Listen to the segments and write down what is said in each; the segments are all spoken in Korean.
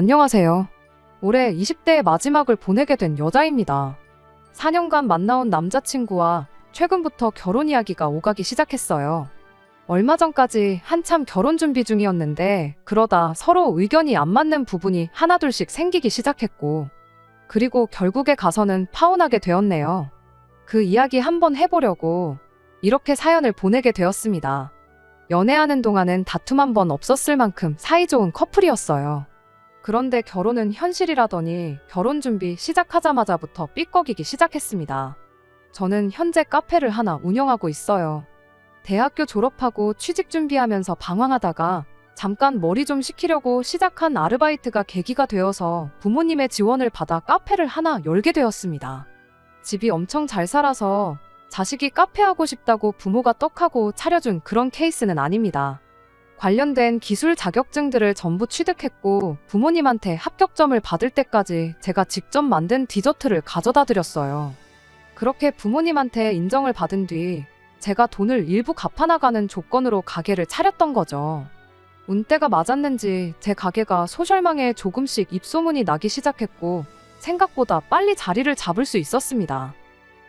안녕하세요. 올해 20대의 마지막을 보내게 된 여자입니다. 4년간 만나온 남자친구와 최근부터 결혼 이야기가 오가기 시작했어요. 얼마 전까지 한참 결혼 준비 중이었는데 그러다 서로 의견이 안 맞는 부분이 하나둘씩 생기기 시작했고, 그리고 결국에 가서는 파혼하게 되었네요. 그 이야기 한번 해보려고 이렇게 사연을 보내게 되었습니다. 연애하는 동안은 다툼 한 번 없었을 만큼 사이좋은 커플이었어요. 그런데 결혼은 현실이라더니 결혼 준비 시작하자마자부터 삐걱이기 시작했습니다. 저는 현재 카페를 하나 운영하고 있어요. 대학교 졸업하고 취직 준비하면서 방황하다가 잠깐 머리 좀 식히려고 시작한 아르바이트가 계기가 되어서 부모님의 지원을 받아 카페를 하나 열게 되었습니다. 집이 엄청 잘 살아서 자식이 카페 하고 싶다고 부모가 떡하고 차려준 그런 케이스는 아닙니다. 관련된 기술 자격증들을 전부 취득했고 부모님한테 합격점을 받을 때까지 제가 직접 만든 디저트를 가져다 드렸어요. 그렇게 부모님한테 인정을 받은 뒤 제가 돈을 일부 갚아나가는 조건으로 가게를 차렸던 거죠. 운때가 맞았는지 제 가게가 소셜망에 조금씩 입소문이 나기 시작했고 생각보다 빨리 자리를 잡을 수 있었습니다.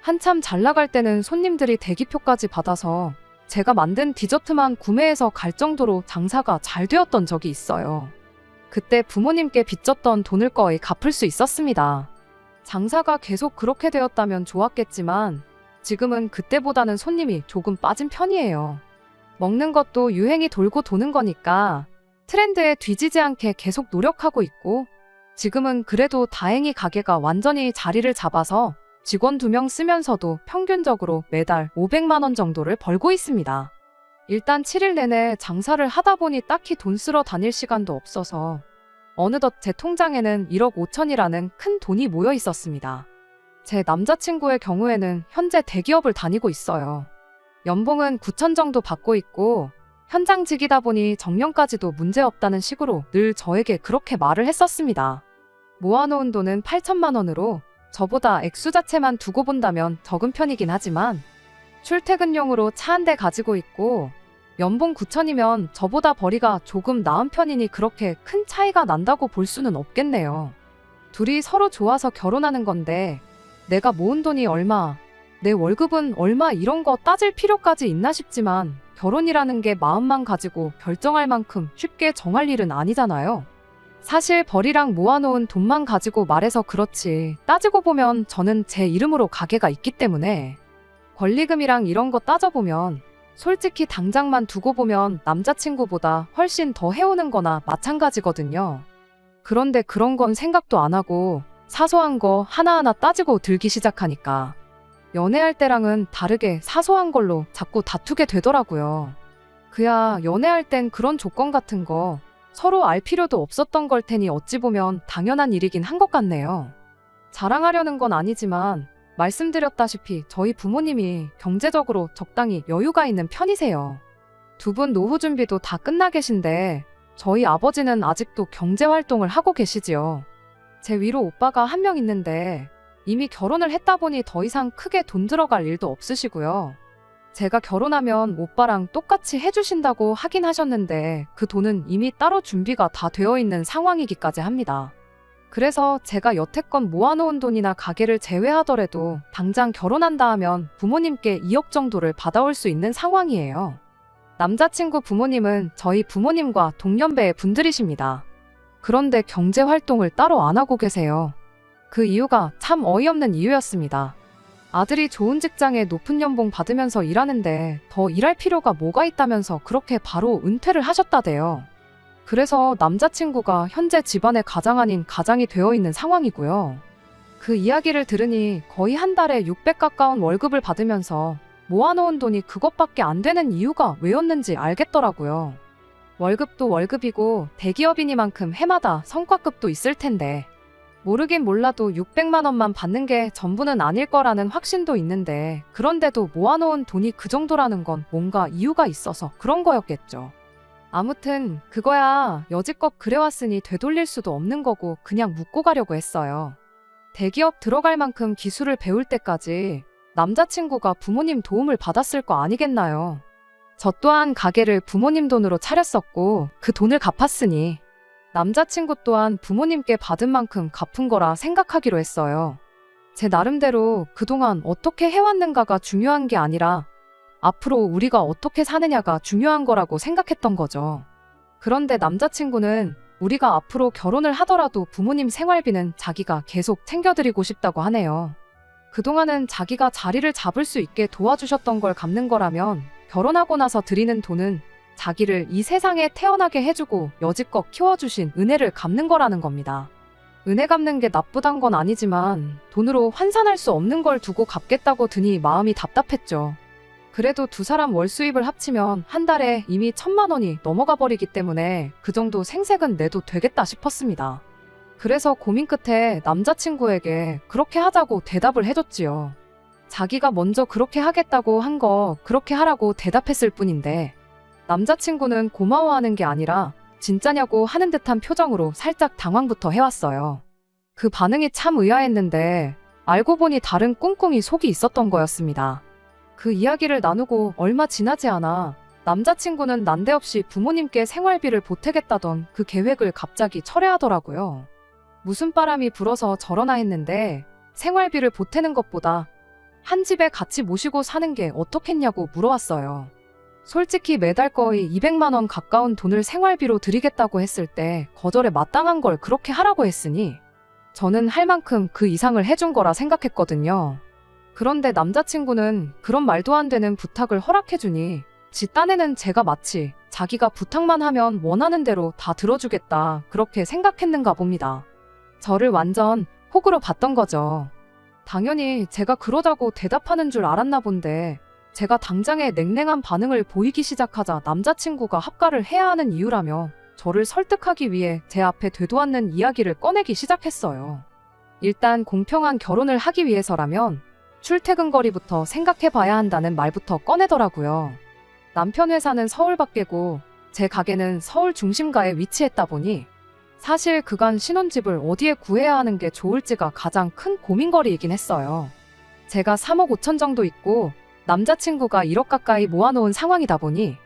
한참 잘 나갈 때는 손님들이 대기표까지 받아서 제가 만든 디저트만 구매해서 갈 정도로 장사가 잘 되었던 적이 있어요. 그때 부모님께 빚졌던 돈을 거의 갚을 수 있었습니다. 장사가 계속 그렇게 되었다면 좋았겠지만 지금은 그때보다는 손님이 조금 빠진 편이에요. 먹는 것도 유행이 돌고 도는 거니까 트렌드에 뒤지지 않게 계속 노력하고 있고, 지금은 그래도 다행히 가게가 완전히 자리를 잡아서 직원 2명 쓰면서도 평균적으로 매달 500만 원 정도를 벌고 있습니다. 일단 7일 내내 장사를 하다 보니 딱히 돈 쓰러 다닐 시간도 없어서 어느덧 제 통장에는 1억 5천이라는 큰 돈이 모여 있었습니다. 제 남자친구의 경우에는 현재 대기업을 다니고 있어요. 연봉은 9천 정도 받고 있고 현장직이다 보니 정년까지도 문제없다는 식으로 늘 저에게 그렇게 말을 했었습니다. 모아놓은 돈은 8천만 원으로 저보다 액수 자체만 두고 본다면 적은 편이긴 하지만 출퇴근용으로 차 한 대 가지고 있고 연봉 9천이면 저보다 벌이가 조금 나은 편이니 그렇게 큰 차이가 난다고 볼 수는 없겠네요. 둘이 서로 좋아서 결혼하는 건데 내가 모은 돈이 얼마, 내 월급은 얼마 이런 거 따질 필요까지 있나 싶지만 결혼이라는 게 마음만 가지고 결정할 만큼 쉽게 정할 일은 아니잖아요. 사실 벌이랑 모아놓은 돈만 가지고 말해서 그렇지 따지고 보면 저는 제 이름으로 가게가 있기 때문에 권리금이랑 이런 거 따져보면 솔직히 당장만 두고 보면 남자친구보다 훨씬 더 해오는 거나 마찬가지거든요. 그런데 그런 건 생각도 안 하고 사소한 거 하나하나 따지고 들기 시작하니까 연애할 때랑은 다르게 사소한 걸로 자꾸 다투게 되더라고요. 그야 연애할 땐 그런 조건 같은 거 서로 알 필요도 없었던 걸 테니 어찌 보면 당연한 일이긴 한 것 같네요. 자랑하려는 건 아니지만 말씀드렸다시피 저희 부모님이 경제적으로 적당히 여유가 있는 편이세요. 두 분 노후 준비도 다 끝나 계신데 저희 아버지는 아직도 경제활동을 하고 계시지요. 제 위로 오빠가 한 명 있는데 이미 결혼을 했다 보니 더 이상 크게 돈 들어갈 일도 없으시고요. 제가 결혼하면 오빠랑 똑같이 해주신다고 하긴 하셨는데 그 돈은 이미 따로 준비가 다 되어 있는 상황이기까지 합니다. 그래서 제가 여태껏 모아놓은 돈이나 가게를 제외하더라도 당장 결혼한다 하면 부모님께 2억 정도를 받아올 수 있는 상황이에요. 남자친구 부모님은 저희 부모님과 동년배의 분들이십니다. 그런데 경제활동을 따로 안 하고 계세요. 그 이유가 참 어이없는 이유였습니다. 아들이 좋은 직장에 높은 연봉 받으면서 일하는데 더 일할 필요가 뭐가 있다면서 그렇게 바로 은퇴를 하셨다대요. 그래서 남자친구가 현재 집안의 가장 아닌 가장이 되어 있는 상황이고요. 그 이야기를 들으니 거의 한 달에 600 가까운 월급을 받으면서 모아놓은 돈이 그것밖에 안 되는 이유가 왜였는지 알겠더라고요. 월급도 월급이고 대기업이니만큼 해마다 성과급도 있을 텐데 모르긴 몰라도 600만 원만 받는 게 전부는 아닐 거라는 확신도 있는데 그런데도 모아놓은 돈이 그 정도라는 건 뭔가 이유가 있어서 그런 거였겠죠. 아무튼 그거야 여지껏 그래왔으니 되돌릴 수도 없는 거고 그냥 묻고 가려고 했어요. 대기업 들어갈 만큼 기술을 배울 때까지 남자친구가 부모님 도움을 받았을 거 아니겠나요? 저 또한 가게를 부모님 돈으로 차렸었고 그 돈을 갚았으니 남자친구 또한 부모님께 받은 만큼 갚은 거라 생각하기로 했어요. 제 나름대로 그동안 어떻게 해왔는가가 중요한 게 아니라 앞으로 우리가 어떻게 사느냐가 중요한 거라고 생각했던 거죠. 그런데 남자친구는 우리가 앞으로 결혼을 하더라도 부모님 생활비는 자기가 계속 챙겨드리고 싶다고 하네요. 그동안은 자기가 자리를 잡을 수 있게 도와주셨던 걸 갚는 거라면 결혼하고 나서 드리는 돈은 자기를 이 세상에 태어나게 해주고 여지껏 키워주신 은혜를 갚는 거라는 겁니다. 은혜 갚는 게 나쁘단 건 아니지만 돈으로 환산할 수 없는 걸 두고 갚겠다고 드니 마음이 답답했죠. 그래도 두 사람 월 수입을 합치면 한 달에 이미 1,000만 원이 넘어가 버리기 때문에 그 정도 생색은 내도 되겠다 싶었습니다. 그래서 고민 끝에 남자친구에게 그렇게 하자고 대답을 해줬지요. 자기가 먼저 그렇게 하겠다고 한 거 그렇게 하라고 대답했을 뿐인데 남자친구는 고마워하는 게 아니라 진짜냐고 하는 듯한 표정으로 살짝 당황부터 해왔어요. 그 반응이 참 의아했는데 알고 보니 다른 꿍꿍이 속이 있었던 거였습니다. 그 이야기를 나누고 얼마 지나지 않아 남자친구는 난데없이 부모님께 생활비를 보태겠다던 그 계획을 갑자기 철회하더라고요. 무슨 바람이 불어서 저러나 했는데 생활비를 보태는 것보다 한 집에 같이 모시고 사는 게 어떻겠냐고 물어왔어요. 솔직히 매달 거의 200만 원 가까운 돈을 생활비로 드리겠다고 했을 때 거절에 마땅한 걸 그렇게 하라고 했으니 저는 할 만큼 그 이상을 해준 거라 생각했거든요. 그런데 남자친구는 그런 말도 안 되는 부탁을 허락해주니 지 딴에는 제가 마치 자기가 부탁만 하면 원하는 대로 다 들어주겠다 그렇게 생각했는가 봅니다. 저를 완전 호구로 봤던 거죠. 당연히 제가 그러자고 대답하는 줄 알았나 본데 제가 당장의 냉랭한 반응을 보이기 시작하자 남자친구가 합가를 해야 하는 이유라며 저를 설득하기 위해 제 앞에 되도 않는 이야기를 꺼내기 시작했어요. 일단 공평한 결혼을 하기 위해서라면 출퇴근 거리부터 생각해 봐야 한다는 말부터 꺼내더라고요. 남편 회사는 서울 밖이고 제 가게는 서울 중심가에 위치했다 보니 사실 그간 신혼집을 어디에 구해야 하는 게 좋을지가 가장 큰 고민거리이긴 했어요. 제가 3억 5천 정도 있고 남자친구가 1억 가까이 모아놓은 상황이다 보니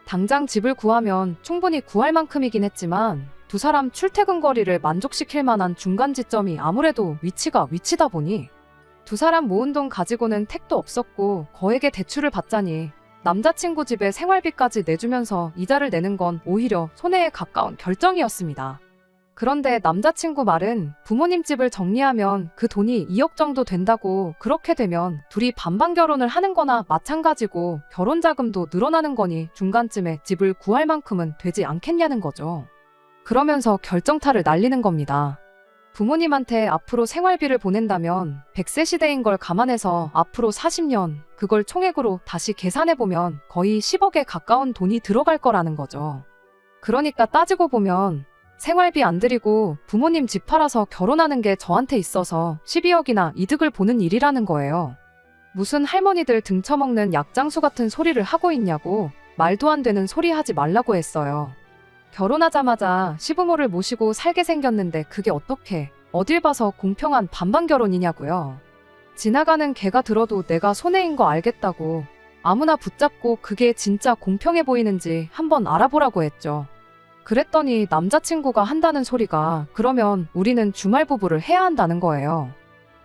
당장 집을 구하면 충분히 구할 만큼이긴 했지만 두 사람 출퇴근 거리를 만족시킬 만한 중간 지점이 아무래도 위치가 위치다 보니 두 사람 모은 돈 가지고는 택도 없었고 거액의 대출을 받자니 남자친구 집에 생활비까지 내주면서 이자를 내는 건 오히려 손해에 가까운 결정이었습니다. 그런데 남자친구 말은 부모님 집을 정리하면 그 돈이 2억 정도 된다고 그렇게 되면 둘이 반반 결혼을 하는 거나 마찬가지고 결혼 자금도 늘어나는 거니 중간쯤에 집을 구할 만큼은 되지 않겠냐는 거죠. 그러면서 결정타를 날리는 겁니다. 부모님한테 앞으로 생활비를 보낸다면 100세 시대인 걸 감안해서 앞으로 40년 그걸 총액으로 다시 계산해보면 거의 10억에 가까운 돈이 들어갈 거라는 거죠. 그러니까 따지고 보면 생활비 안 드리고 부모님 집 팔아서 결혼하는 게 저한테 있어서 12억이나 이득을 보는 일이라는 거예요. 무슨 할머니들 등쳐먹는 약장수 같은 소리를 하고 있냐고 말도 안 되는 소리 하지 말라고 했어요. 결혼하자마자 시부모를 모시고 살게 생겼는데 그게 어떻게 어딜 봐서 공평한 반반 결혼이냐고요. 지나가는 개가 들어도 내가 손해인 거 알겠다고 아무나 붙잡고 그게 진짜 공평해 보이는지 한번 알아보라고 했죠. 그랬더니 남자친구가 한다는 소리가 그러면 우리는 주말 부부를 해야 한다는 거예요.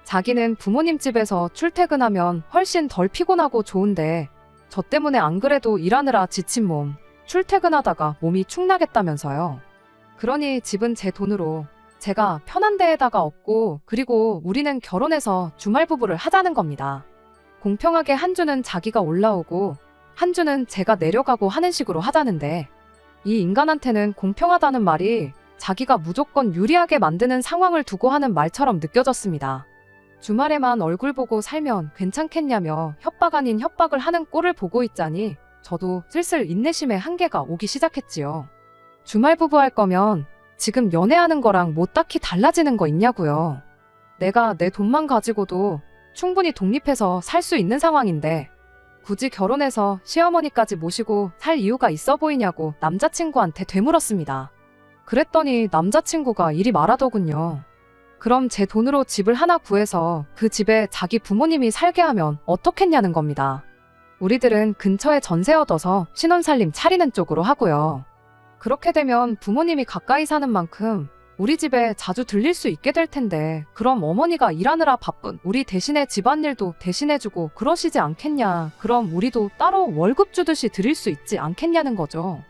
자기는 부모님 집에서 출퇴근하면 훨씬 덜 피곤하고 좋은데 저 때문에 안 그래도 일하느라 지친 몸 출퇴근하다가 몸이 축나겠다면서요. 그러니 집은 제 돈으로 제가 편한 데에다가 얻고 그리고 우리는 결혼해서 주말 부부를 하자는 겁니다. 공평하게 한 주는 자기가 올라오고 한 주는 제가 내려가고 하는 식으로 하자는데 이 인간한테는 공평하다는 말이 자기가 무조건 유리하게 만드는 상황을 두고 하는 말처럼 느껴졌습니다. 주말에만 얼굴 보고 살면 괜찮겠냐며 협박 아닌 협박을 하는 꼴을 보고 있자니 저도 슬슬 인내심의 한계가 오기 시작했지요. 주말 부부 할 거면 지금 연애하는 거랑 뭐 딱히 달라지는 거 있냐고요. 내가 내 돈만 가지고도 충분히 독립해서 살 수 있는 상황인데 굳이 결혼해서 시어머니까지 모시고 살 이유가 있어 보이냐고 남자친구한테 되물었습니다. 그랬더니 남자친구가 이리 말하더군요. 그럼 제 돈으로 집을 하나 구해서 그 집에 자기 부모님이 살게 하면 어떻겠냐는 겁니다. 우리들은 근처에 전세 얻어서 신혼살림 차리는 쪽으로 하고요. 그렇게 되면 부모님이 가까이 사는 만큼 우리 집에 자주 들릴 수 있게 될 텐데 그럼 어머니가 일하느라 바쁜 우리 대신에 집안일도 대신해주고 그러시지 않겠냐. 그럼 우리도 따로 월급 주듯이 드릴 수 있지 않겠냐는 거죠.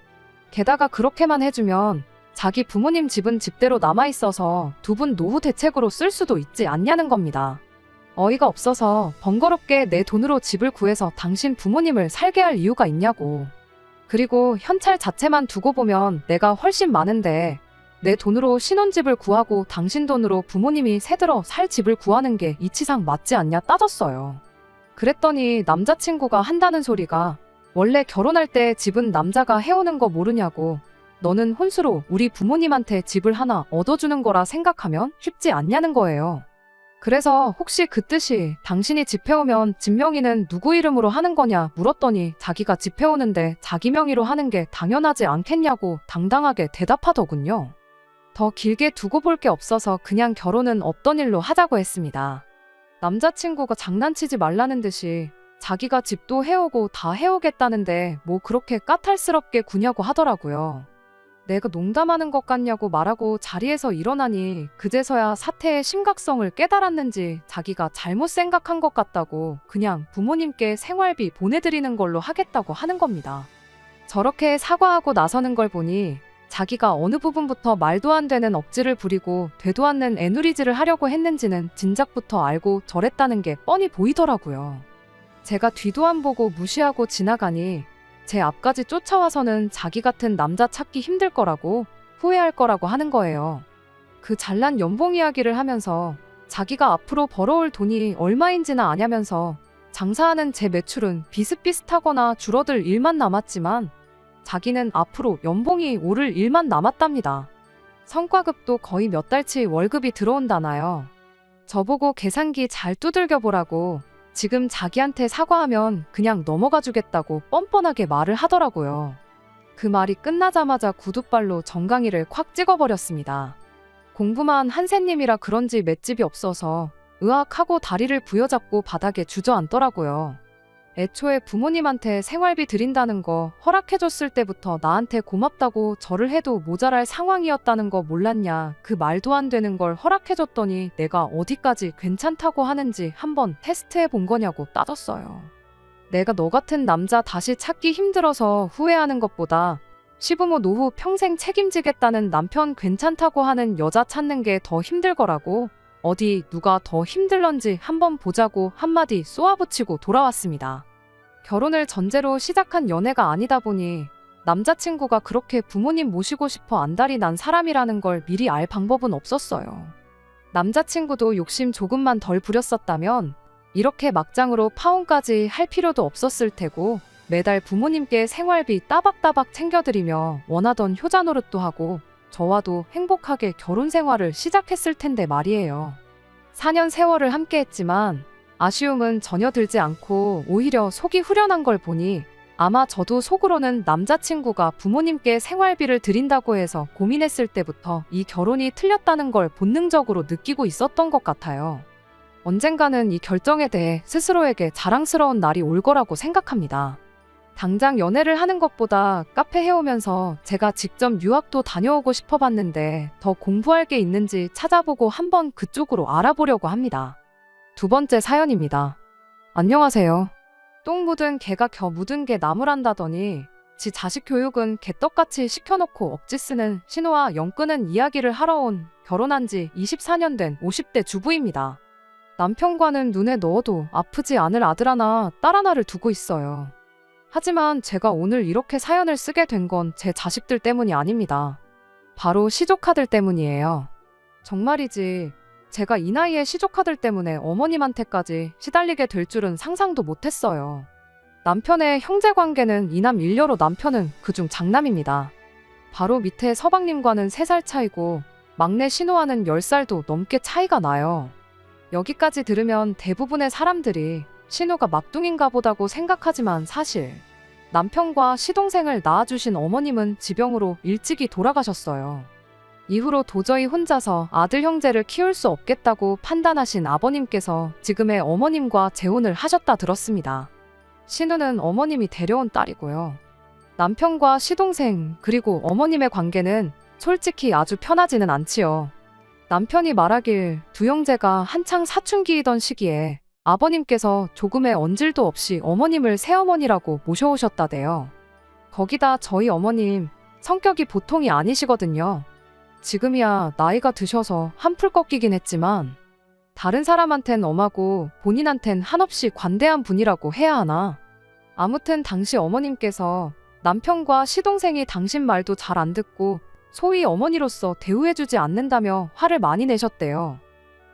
게다가 그렇게만 해주면 자기 부모님 집은 집대로 남아있어서 두 분 노후 대책으로 쓸 수도 있지 않냐는 겁니다. 어이가 없어서 번거롭게 내 돈으로 집을 구해서 당신 부모님을 살게 할 이유가 있냐고. 그리고 현찰 자체만 두고 보면 내가 훨씬 많은데 내 돈으로 신혼집을 구하고 당신 돈으로 부모님이 새들어 살 집을 구하는 게 이치상 맞지 않냐 따졌어요. 그랬더니 남자친구가 한다는 소리가 원래 결혼할 때 집은 남자가 해오는 거 모르냐고. 너는 혼수로 우리 부모님한테 집을 하나 얻어주는 거라 생각하면 쉽지 않냐는 거예요. 그래서 혹시 그 뜻이 당신이 집 해오면 집 명의는 누구 이름으로 하는 거냐 물었더니 자기가 집 해오는데 자기 명의로 하는 게 당연하지 않겠냐고 당당하게 대답하더군요. 더 길게 두고 볼 게 없어서 그냥 결혼은 없던 일로 하자고 했습니다. 남자친구가 장난치지 말라는 듯이 자기가 집도 해오고 다 해오겠다는데 뭐 그렇게 까탈스럽게 구냐고 하더라고요. 내가 농담하는 것 같냐고 말하고 자리에서 일어나니 그제서야 사태의 심각성을 깨달았는지 자기가 잘못 생각한 것 같다고 그냥 부모님께 생활비 보내드리는 걸로 하겠다고 하는 겁니다. 저렇게 사과하고 나서는 걸 보니 자기가 어느 부분부터 말도 안 되는 억지를 부리고 되도 않는 애누리질을 하려고 했는지는 진작부터 알고 저랬다는 게 뻔히 보이더라고요. 제가 뒤도 안 보고 무시하고 지나가니 제 앞까지 쫓아와서는 자기 같은 남자 찾기 힘들 거라고 후회할 거라고 하는 거예요. 그 잘난 연봉 이야기를 하면서 자기가 앞으로 벌어올 돈이 얼마인지나 아냐면서 장사하는 제 매출은 비슷비슷하거나 줄어들 일만 남았지만 자기는 앞으로 연봉이 오를 일만 남았답니다. 성과급도 거의 몇 달치 월급이 들어온다나요. 저보고 계산기 잘 두들겨 보라고 지금 자기한테 사과하면 그냥 넘어가 주겠다고 뻔뻔하게 말을 하더라고요. 그 말이 끝나자마자 구둣발로 정강이를 콱 찍어버렸습니다. 공부만 한 새님이라 그런지 맷집이 없어서 으악하고 다리를 부여잡고 바닥에 주저앉더라고요. 애초에 부모님한테 생활비 드린다는 거 허락해줬을 때부터 나한테 고맙다고 절을 해도 모자랄 상황이었다는 거 몰랐냐. 그 말도 안 되는 걸 허락해줬더니 내가 어디까지 괜찮다고 하는지 한번 테스트해 본 거냐고 따졌어요. 내가 너 같은 남자 다시 찾기 힘들어서 후회하는 것보다 시부모 노후 평생 책임지겠다는 남편 괜찮다고 하는 여자 찾는 게 더 힘들 거라고. 어디 누가 더 힘들런지 한번 보자고 한마디 쏘아붙이고 돌아왔습니다. 결혼을 전제로 시작한 연애가 아니다 보니 남자친구가 그렇게 부모님 모시고 싶어 안달이 난 사람이라는 걸 미리 알 방법은 없었어요. 남자친구도 욕심 조금만 덜 부렸었다면 이렇게 막장으로 파혼까지 할 필요도 없었을 테고 매달 부모님께 생활비 따박따박 챙겨드리며 원하던 효자 노릇도 하고 저와도 행복하게 결혼 생활을 시작했을 텐데 말이에요. 4년 세월을 함께 했지만 아쉬움은 전혀 들지 않고 오히려 속이 후련한 걸 보니 아마 저도 속으로는 남자친구가 부모님께 생활비를 드린다고 해서 고민했을 때부터 이 결혼이 틀렸다는 걸 본능적으로 느끼고 있었던 것 같아요. 언젠가는 이 결정에 대해 스스로에게 자랑스러운 날이 올 거라고 생각합니다. 당장 연애를 하는 것보다 카페 해오면서 제가 직접 유학도 다녀오고 싶어 봤는데 더 공부할 게 있는지 찾아보고 한번 그쪽으로 알아보려고 합니다. 두 번째 사연입니다. 안녕하세요. 똥 묻은 개가 겨 묻은 게 나무란다더니 지 자식 교육은 개떡같이 시켜놓고 억지 쓰는 신호와 영 끄는 이야기를 하러 온 결혼한 지 24년 된 50대 주부입니다. 남편과는 눈에 넣어도 아프지 않을 아들 하나, 딸 하나를 두고 있어요. 하지만 제가 오늘 이렇게 사연을 쓰게 된 건 제 자식들 때문이 아닙니다. 바로 시조카들 때문이에요. 정말이지 제가 이 나이에 시조카들 때문에 어머님한테까지 시달리게 될 줄은 상상도 못했어요. 남편의 형제관계는 이남 일녀로 남편은 그중 장남입니다. 바로 밑에 서방님과는 3살 차이고 막내 신호와는 10살도 넘게 차이가 나요. 여기까지 들으면 대부분의 사람들이 신호가 막둥인가 보다고 생각하지만 사실 남편과 시동생을 낳아주신 어머님은 지병으로 일찍이 돌아가셨어요. 이후로 도저히 혼자서 아들 형제를 키울 수 없겠다고 판단하신 아버님께서 지금의 어머님과 재혼을 하셨다 들었습니다. 신우는 어머님이 데려온 딸이고요. 남편과 시동생 그리고 어머님의 관계는 솔직히 아주 편하지는 않지요. 남편이 말하길 두 형제가 한창 사춘기이던 시기에 아버님께서 조금의 언질도 없이 어머님을 새어머니라고 모셔오셨다대요. 거기다 저희 어머님 성격이 보통이 아니시거든요. 지금이야 나이가 드셔서 한풀 꺾이긴 했지만 다른 사람한텐 엄하고 본인한텐 한없이 관대한 분이라고 해야 하나. 아무튼 당시 어머님께서 남편과 시동생이 당신 말도 잘 안 듣고 소위 어머니로서 대우해주지 않는다며 화를 많이 내셨대요.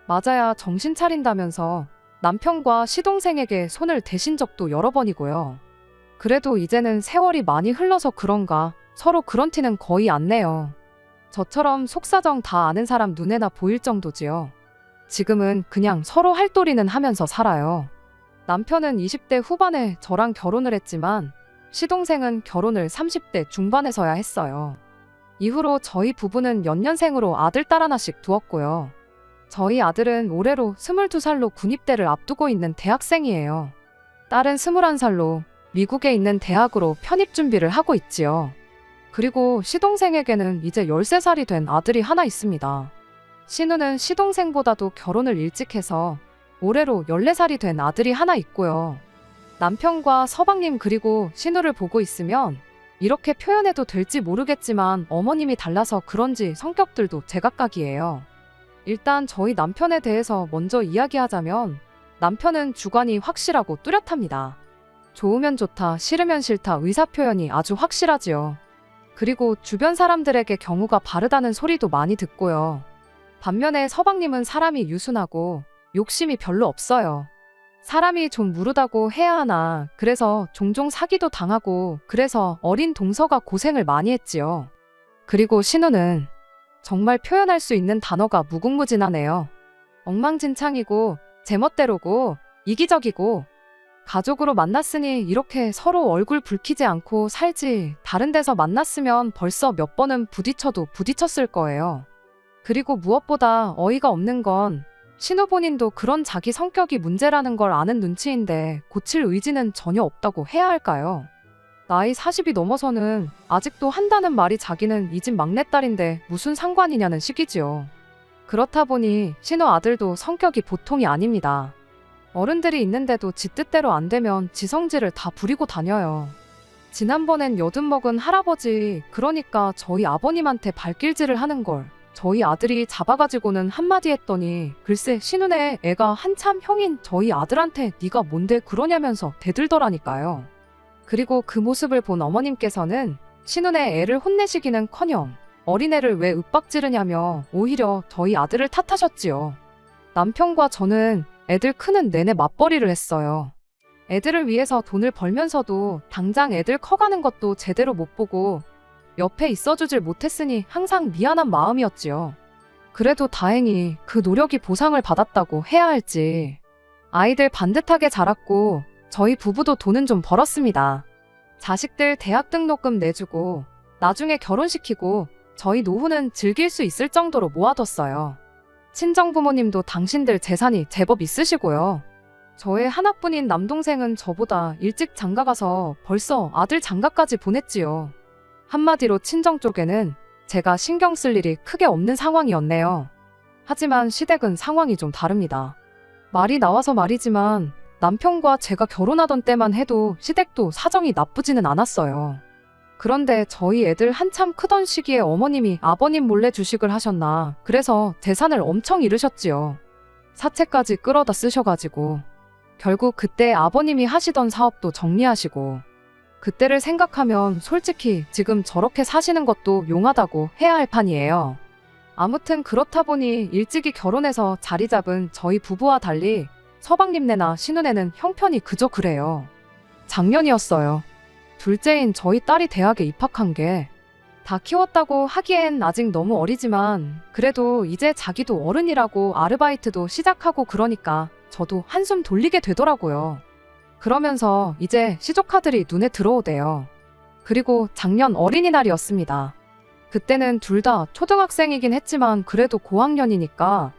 맞아야 정신 차린다면서 남편과 시동생에게 손을 대신 적도 여러 번이고요. 그래도 이제는 세월이 많이 흘러서 그런가 서로 그런 티는 거의 안 내요. 저처럼 속사정 다 아는 사람 눈에나 보일 정도지요. 지금은 그냥 서로 할도리는 하면서 살아요. 남편은 20대 후반에 저랑 결혼을 했지만 시동생은 결혼을 30대 중반에서야 했어요. 이후로 저희 부부는 연년생으로 아들, 딸 하나씩 두었고요. 저희 아들은 올해로 22살로 군입대를 앞두고 있는 대학생이에요. 딸은 21살로 미국에 있는 대학으로 편입 준비를 하고 있지요. 그리고 시동생에게는 이제 13살이 된 아들이 하나 있습니다. 신우는 시동생보다도 결혼을 일찍 해서 올해로 14살이 된 아들이 하나 있고요. 남편과 서방님 그리고 신우를 보고 있으면 이렇게 표현해도 될지 모르겠지만 어머님이 달라서 그런지 성격들도 제각각이에요. 일단 저희 남편에 대해서 먼저 이야기하자면 남편은 주관이 확실하고 뚜렷합니다. 좋으면 좋다, 싫으면 싫다 의사표현이 아주 확실하지요. 그리고 주변 사람들에게 경우가 바르다는 소리도 많이 듣고요. 반면에 서방님은 사람이 유순하고 욕심이 별로 없어요. 사람이 좀 무르다고 해야 하나 그래서 종종 사기도 당하고 그래서 어린 동서가 고생을 많이 했지요. 그리고 신우는 정말 표현할 수 있는 단어가 무궁무진하네요. 엉망진창이고 제멋대로고 이기적이고 가족으로 만났으니 이렇게 서로 얼굴 붉히지 않고 살지 다른 데서 만났으면 벌써 몇 번은 부딪혀도 부딪혔을 거예요. 그리고 무엇보다 어이가 없는 건 신우 본인도 그런 자기 성격이 문제라는 걸 아는 눈치인데 고칠 의지는 전혀 없다고 해야 할까요? 나이 40이 넘어서는 아직도 한다는 말이 자기는 이 집 막내딸인데 무슨 상관이냐는 식이지요. 그렇다 보니 신우 아들도 성격이 보통이 아닙니다. 어른들이 있는데도 지 뜻대로 안 되면 지 성질을 다 부리고 다녀요. 지난번엔 여든먹은 할아버지 그러니까 저희 아버님한테 발길질을 하는 걸 저희 아들이 잡아가지고는 한마디 했더니 글쎄 신우네 애가 한참 형인 저희 아들한테 네가 뭔데 그러냐면서 대들더라니까요. 그리고 그 모습을 본 어머님께서는 신우네 애를 혼내시기는커녕 어린애를 왜 윽박지르냐며 오히려 저희 아들을 탓하셨지요. 남편과 저는 애들 크는 내내 맞벌이를 했어요. 애들을 위해서 돈을 벌면서도 당장 애들 커가는 것도 제대로 못 보고 옆에 있어주질 못했으니 항상 미안한 마음이었지요. 그래도 다행히 그 노력이 보상을 받았다고 해야 할지. 아이들 반듯하게 자랐고 저희 부부도 돈은 좀 벌었습니다. 자식들 대학 등록금 내주고 나중에 결혼시키고 저희 노후는 즐길 수 있을 정도로 모아뒀어요. 친정부모님도 당신들 재산이 제법 있으시고요. 저의 하나뿐인 남동생은 저보다 일찍 장가가서 벌써 아들 장가까지 보냈지요. 한마디로 친정 쪽에는 제가 신경 쓸 일이 크게 없는 상황이었네요. 하지만 시댁은 상황이 좀 다릅니다. 말이 나와서 말이지만 남편과 제가 결혼하던 때만 해도 시댁도 사정이 나쁘지는 않았어요. 그런데 저희 애들 한참 크던 시기에 어머님이 아버님 몰래 주식을 하셨나 그래서 재산을 엄청 잃으셨지요. 사채까지 끌어다 쓰셔가지고 결국 그때 아버님이 하시던 사업도 정리하시고 그때를 생각하면 솔직히 지금 저렇게 사시는 것도 용하다고 해야 할 판이에요. 아무튼 그렇다 보니 일찍이 결혼해서 자리 잡은 저희 부부와 달리 서방님네나 신우네는 형편이 그저 그래요. 작년이었어요. 둘째인 저희 딸이 대학에 입학한 게 다 키웠다고 하기엔 아직 너무 어리지만 그래도 이제 자기도 어른이라고 아르바이트도 시작하고 그러니까 저도 한숨 돌리게 되더라고요. 그러면서 이제 시조카들이 눈에 들어오대요. 그리고 작년 어린이날이었습니다. 그때는 둘 다 초등학생이긴 했지만 그래도 고학년이니까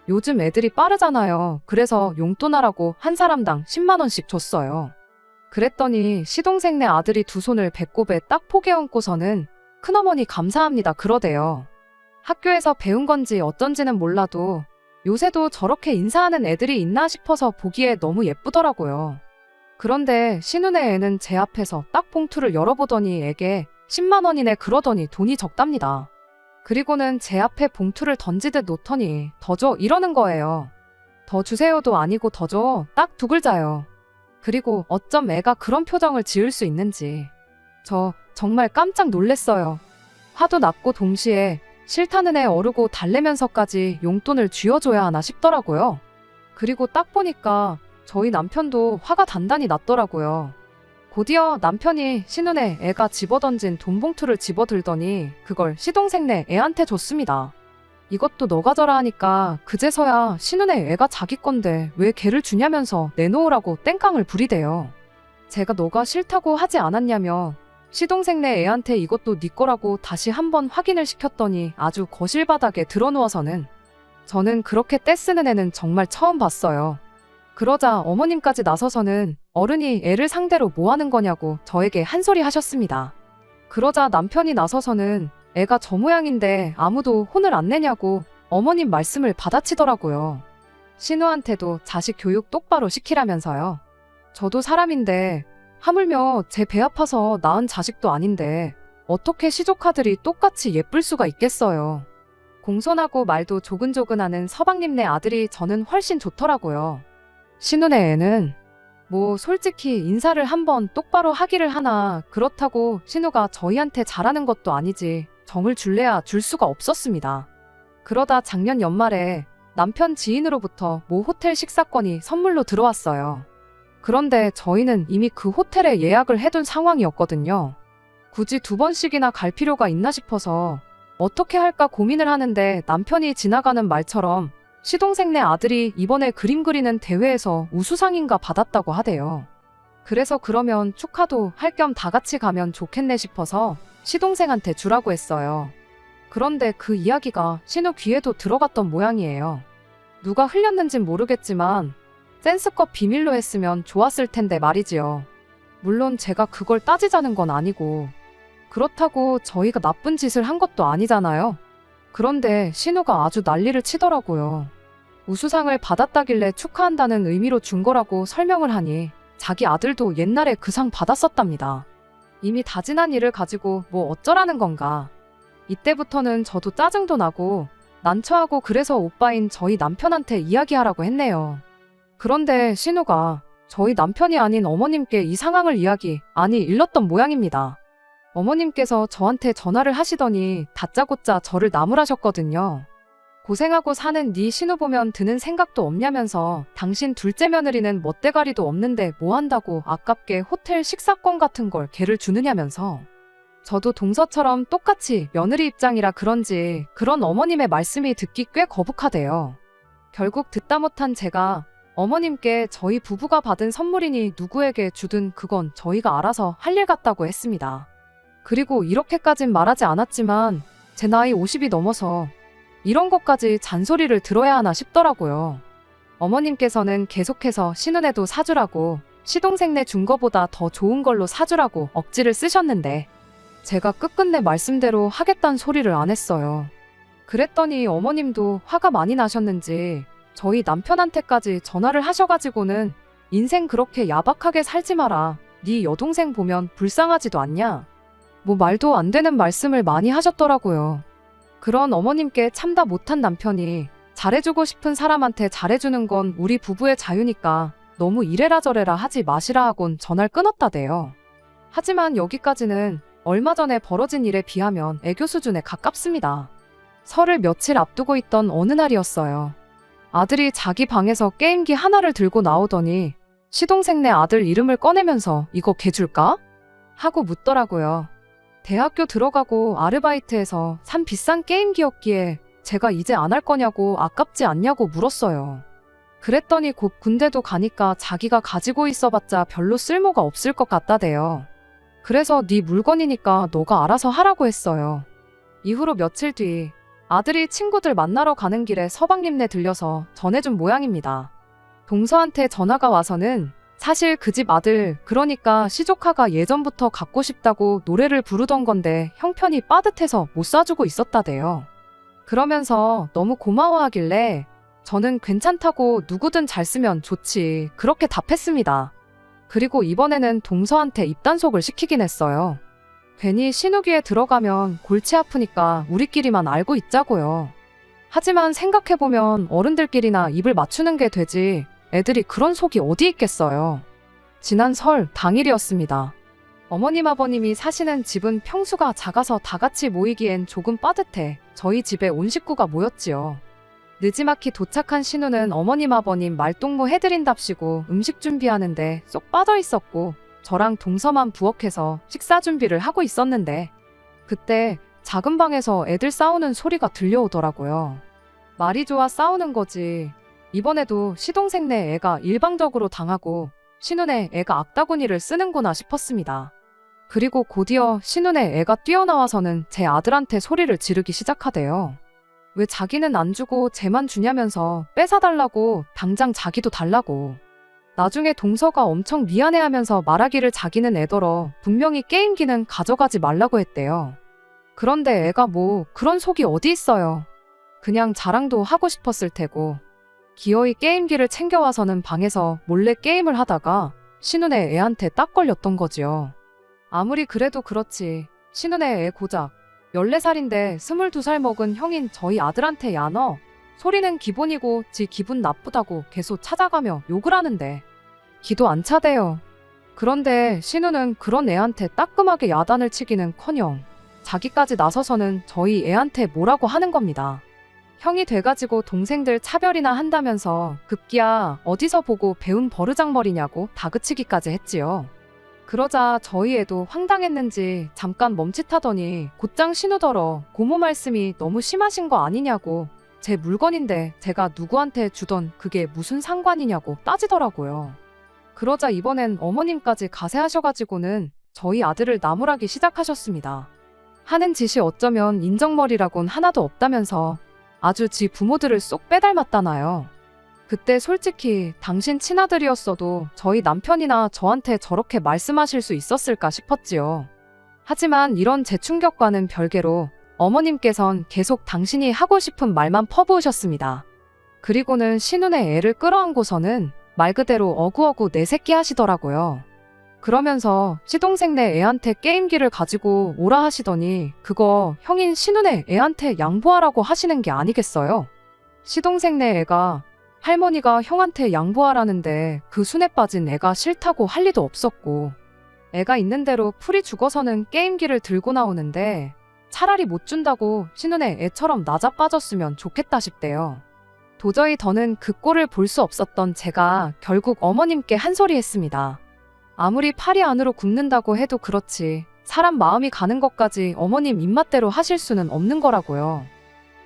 요즘 애들이 빠르잖아요. 그래서 용돈하라고 한 사람당 10만 원씩 줬어요. 그랬더니 시동생네 아들이 두 손을 배꼽에 딱 포개 얹고서는 큰어머니 감사합니다 그러대요. 학교에서 배운 건지 어쩐지는 몰라도 요새도 저렇게 인사하는 애들이 있나 싶어서 보기에 너무 예쁘더라고요. 그런데 신우네 애는 제 앞에서 딱 봉투를 열어보더니 애게 10만 원이네 그러더니 돈이 적답니다. 그리고는 제 앞에 봉투를 던지듯 놓더니 더 줘 이러는 거예요. 더 주세요도 아니고 더 줘 딱 두 글자요. 그리고 어쩜 애가 그런 표정을 지을 수 있는지 저 정말 깜짝 놀랐어요. 화도 났고 동시에 싫다는 애 어르고 달래면서까지 용돈을 쥐어줘야 하나 싶더라고요. 그리고 딱 보니까 저희 남편도 화가 단단히 났더라고요. 곧이어 남편이 신우네 애가 집어던진 돈 봉투를 집어들더니 그걸 시동생네 애한테 줬습니다. 이것도 너가 져라 하니까 그제서야 신우네 애가 자기 건데 왜 걔를 주냐면서 내놓으라고 땡깡을 부리대요. 제가 너가 싫다고 하지 않았냐며 시동생네 애한테 이것도 네 거라고 다시 한번 확인을 시켰더니 아주 거실 바닥에 드러누워서는 저는 그렇게 떼쓰는 애는 정말 처음 봤어요. 그러자 어머님까지 나서서는 어른이 애를 상대로 뭐 하는 거냐고 저에게 한 소리 하셨습니다. 그러자 남편이 나서서는 애가 저 모양인데 아무도 혼을 안 내냐고 어머님 말씀을 받아치더라고요. 신우한테도 자식 교육 똑바로 시키라면서요. 저도 사람인데 하물며 제 배 아파서 낳은 자식도 아닌데 어떻게 시조카들이 똑같이 예쁠 수가 있겠어요. 공손하고 말도 조근조근하는 서방님네 아들이 저는 훨씬 좋더라고요. 신우네 애는 뭐 솔직히 인사를 한번 똑바로 하기를 하나 그렇다고 신우가 저희한테 잘하는 것도 아니지 정을 줄래야 줄 수가 없었습니다. 그러다 작년 연말에 남편 지인으로부터 모 호텔 식사권이 선물로 들어왔어요. 그런데 저희는 이미 그 호텔에 예약을 해둔 상황이었거든요. 굳이 두 번씩이나 갈 필요가 있나 싶어서 어떻게 할까 고민을 하는데 남편이 지나가는 말처럼 시동생네 아들이 이번에 그림 그리는 대회에서 우수상인가 받았다고 하대요. 그래서 그러면 축하도 할 겸 다 같이 가면 좋겠네 싶어서 시동생한테 주라고 했어요. 그런데 그 이야기가 신우 귀에도 들어갔던 모양이에요. 누가 흘렸는진 모르겠지만 센스껏 비밀로 했으면 좋았을 텐데 말이지요. 물론 제가 그걸 따지자는 건 아니고 그렇다고 저희가 나쁜 짓을 한 것도 아니잖아요. 그런데 신우가 아주 난리를 치더라고요. 우수상을 받았다길래 축하한다는 의미로 준 거라고 설명을 하니 자기 아들도 옛날에 그 상 받았었답니다. 이미 다 지난 일을 가지고 뭐 어쩌라는 건가. 이때부터는 저도 짜증도 나고 난처하고 그래서 오빠인 저희 남편한테 이야기하라고 했네요. 그런데 신우가 저희 남편이 아닌 어머님께 이 상황을 일렀던 모양입니다. 어머님께서 저한테 전화를 하시더니 다짜고짜 저를 나무라셨거든요. 고생하고 사는 네 신우 보면 드는 생각도 없냐면서 당신 둘째 며느리는 멋대가리도 없는데 뭐 한다고 아깝게 호텔 식사권 같은 걸 걔를 주느냐면서 저도 동서처럼 똑같이 며느리 입장이라 그런지 그런 어머님의 말씀이 듣기 꽤 거북하대요. 결국 듣다 못한 제가 어머님께 저희 부부가 받은 선물이니 누구에게 주든 그건 저희가 알아서 할 일 같다고 했습니다. 그리고 이렇게까진 말하지 않았지만 제 나이 50이 넘어서 이런 것까지 잔소리를 들어야 하나 싶더라고요. 어머님께서는 계속해서 신우네도 사주라고 시동생네 준 거보다 더 좋은 걸로 사주라고 억지를 쓰셨는데 제가 끝끝내 말씀대로 하겠다는 소리를 안 했어요. 그랬더니 어머님도 화가 많이 나셨는지 저희 남편한테까지 전화를 하셔가지고는 인생 그렇게 야박하게 살지 마라. 네 여동생 보면 불쌍하지도 않냐? 뭐 말도 안 되는 말씀을 많이 하셨더라고요. 그런 어머님께 참다 못한 남편이 잘해주고 싶은 사람한테 잘해주는 건 우리 부부의 자유니까 너무 이래라 저래라 하지 마시라 하곤 전화를 끊었다대요. 하지만 여기까지는 얼마 전에 벌어진 일에 비하면 애교 수준에 가깝습니다. 설을 며칠 앞두고 있던 어느 날이었어요. 아들이 자기 방에서 게임기 하나를 들고 나오더니 시동생네 아들 이름을 꺼내면서 이거 걔 줄까? 하고 묻더라고요. 대학교 들어가고 아르바이트해서 산 비싼 게임기였기에 제가 이제 안 할 거냐고 아깝지 않냐고 물었어요. 그랬더니 곧 군대도 가니까 자기가 가지고 있어봤자 별로 쓸모가 없을 것 같다대요. 그래서 네 물건이니까 너가 알아서 하라고 했어요. 이후로 며칠 뒤 아들이 친구들 만나러 가는 길에 서방님네 들려서 전해준 모양입니다. 동서한테 전화가 와서는 사실 그 집 아들, 그러니까 시조카가 예전부터 갖고 싶다고 노래를 부르던 건데 형편이 빠듯해서 못 사주고 있었다대요. 그러면서 너무 고마워하길래 저는 괜찮다고 누구든 잘 쓰면 좋지 그렇게 답했습니다. 그리고 이번에는 동서한테 입단속을 시키긴 했어요. 괜히 신우기에 들어가면 골치 아프니까 우리끼리만 알고 있자고요. 하지만 생각해보면 어른들끼리나 입을 맞추는 게 되지 애들이 그런 속이 어디 있겠어요. 지난 설 당일이었습니다. 어머님 아버님이 사시는 집은 평수가 작아서 다 같이 모이기엔 조금 빠듯해 저희 집에 온 식구가 모였지요. 느지막이 도착한 신우는 어머님 아버님 말동무 해드린답시고 음식 준비하는데 쏙 빠져 있었고 저랑 동서만 부엌에서 식사 준비를 하고 있었는데 그때 작은 방에서 애들 싸우는 소리가 들려오더라고요. 말이 좋아 싸우는 거지. 이번에도 시동생네 애가 일방적으로 당하고 신우네 애가 악다구니를 쓰는구나 싶었습니다. 그리고 곧이어 신우네 애가 뛰어나와서는 제 아들한테 소리를 지르기 시작하대요. 왜 자기는 안 주고 쟤만 주냐면서 뺏어달라고 당장 자기도 달라고. 나중에 동서가 엄청 미안해하면서 말하기를 자기는 애더러 분명히 게임기는 가져가지 말라고 했대요. 그런데 애가 뭐 그런 속이 어디 있어요. 그냥 자랑도 하고 싶었을 테고. 기어이 게임기를 챙겨와서는 방에서 몰래 게임을 하다가 신우네 애한테 딱 걸렸던 거지요. 아무리 그래도 그렇지. 신우네 애 고작 14살인데 22살 먹은 형인 저희 아들한테 야 너 소리는 기본이고 지 기분 나쁘다고 계속 찾아가며 욕을 하는데 기도 안 차대요. 그런데 신우는 그런 애한테 따끔하게 야단을 치기는커녕 자기까지 나서서는 저희 애한테 뭐라고 하는 겁니다. 형이 돼가지고 동생들 차별이나 한다면서 급기야 어디서 보고 배운 버르장머리냐고 다그치기까지 했지요. 그러자 저희 애도 황당했는지 잠깐 멈칫하더니 곧장 신우더러 고모 말씀이 너무 심하신 거 아니냐고 제 물건인데 제가 누구한테 주던 그게 무슨 상관이냐고 따지더라고요. 그러자 이번엔 어머님까지 가세하셔가지고는 저희 아들을 나무라기 시작하셨습니다. 하는 짓이 어쩌면 인정머리라곤 하나도 없다면서 아주 지 부모들을 쏙 빼닮았다나요. 그때 솔직히 당신 친아들이었어도 저희 남편이나 저한테 저렇게 말씀하실 수 있었을까 싶었지요. 하지만 이런 제 충격과는 별개로 어머님께선 계속 당신이 하고 싶은 말만 퍼부으셨습니다. 그리고는 신우네 애를 끌어안고서는 말 그대로 어구어구 내 새끼 하시더라고요. 그러면서 시동생네 애한테 게임기를 가지고 오라 하시더니 그거 형인 신우네 애한테 양보하라고 하시는 게 아니겠어요? 시동생네 애가 할머니가 형한테 양보하라는데 그 순에 빠진 애가 싫다고 할 리도 없었고 애가 있는 대로 풀이 죽어서는 게임기를 들고 나오는데 차라리 못 준다고 신우네 애처럼 나자빠졌으면 좋겠다 싶대요. 도저히 더는 그 꼴을 볼 수 없었던 제가 결국 어머님께 한 소리 했습니다. 아무리 팔이 안으로 굽는다고 해도 그렇지 사람 마음이 가는 것까지 어머님 입맛대로 하실 수는 없는 거라고요.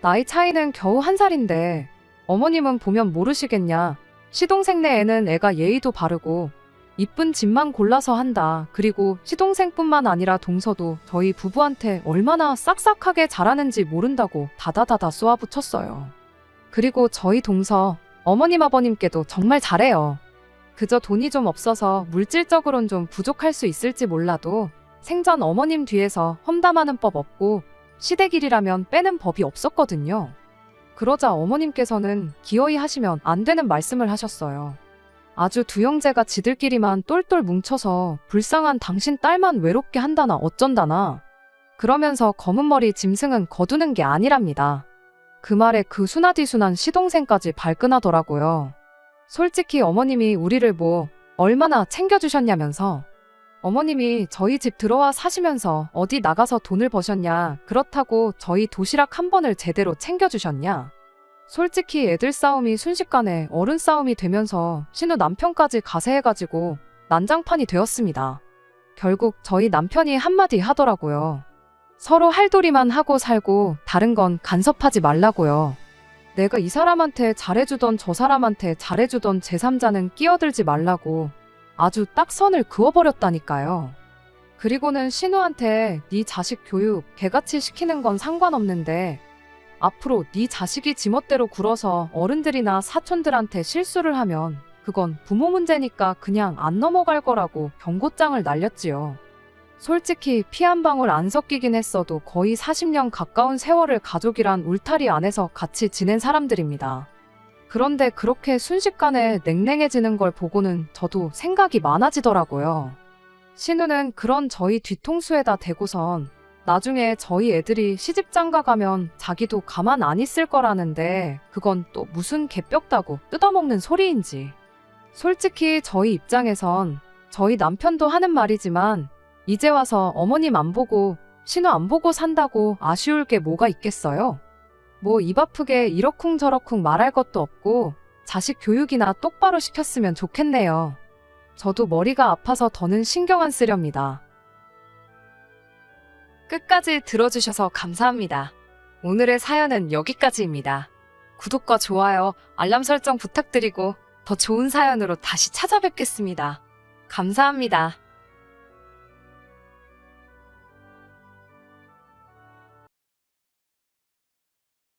나이 차이는 겨우 1살인데 어머님은 보면 모르시겠냐. 시동생네 애는 애가 예의도 바르고 이쁜 집만 골라서 한다. 그리고 시동생뿐만 아니라 동서도 저희 부부한테 얼마나 싹싹하게 잘하는지 모른다고 다다다다 쏘아붙였어요. 그리고 저희 동서 어머님 아버님께도 정말 잘해요. 그저 돈이 좀 없어서 물질적으론 좀 부족할 수 있을지 몰라도 생전 어머님 뒤에서 험담하는 법 없고 시댁일이라면 빼는 법이 없었거든요. 그러자 어머님께서는 기어이 하시면 안 되는 말씀을 하셨어요. 아주 두 형제가 지들끼리만 똘똘 뭉쳐서 불쌍한 당신 딸만 외롭게 한다나 어쩐다나. 그러면서 검은머리 짐승은 거두는 게 아니랍니다. 그 말에 그 순하디순한 시동생까지 발끈하더라고요. 솔직히 어머님이 우리를 뭐 얼마나 챙겨주셨냐면서. 어머님이 저희 집 들어와 사시면서 어디 나가서 돈을 버셨냐. 그렇다고 저희 도시락 한 번을 제대로 챙겨주셨냐. 솔직히 애들 싸움이 순식간에 어른 싸움이 되면서 신우 남편까지 가세해가지고 난장판이 되었습니다. 결국 저희 남편이 한마디 하더라고요. 서로 할도리만 하고 살고 다른 건 간섭하지 말라고요. 내가 이 사람한테 잘해주던 저 사람한테 잘해주던 제3자는 끼어들지 말라고 아주 딱 선을 그어버렸다니까요. 그리고는 신우한테 네 자식 교육 개같이 시키는 건 상관없는데 앞으로 네 자식이 지멋대로 굴어서 어른들이나 사촌들한테 실수를 하면 그건 부모 문제니까 그냥 안 넘어갈 거라고 경고장을 날렸지요. 솔직히 피 한 방울 안 섞이긴 했어도 거의 40년 가까운 세월을 가족이란 울타리 안에서 같이 지낸 사람들입니다. 그런데 그렇게 순식간에 냉랭해지는 걸 보고는 저도 생각이 많아지더라고요. 신우는 그런 저희 뒤통수에다 대고선 나중에 저희 애들이 시집장가 가면 자기도 가만 안 있을 거라는데 그건 또 무슨 개뼈다고 뜯어먹는 소리인지. 솔직히 저희 입장에선 저희 남편도 하는 말이지만 이제 와서 어머님 안 보고 신우 안 보고 산다고 아쉬울 게 뭐가 있겠어요? 뭐 입 아프게 이러쿵저러쿵 말할 것도 없고 자식 교육이나 똑바로 시켰으면 좋겠네요. 저도 머리가 아파서 더는 신경 안 쓰렵니다. 끝까지 들어주셔서 감사합니다. 오늘의 사연은 여기까지입니다. 구독과 좋아요, 알람 설정 부탁드리고 더 좋은 사연으로 다시 찾아뵙겠습니다. 감사합니다.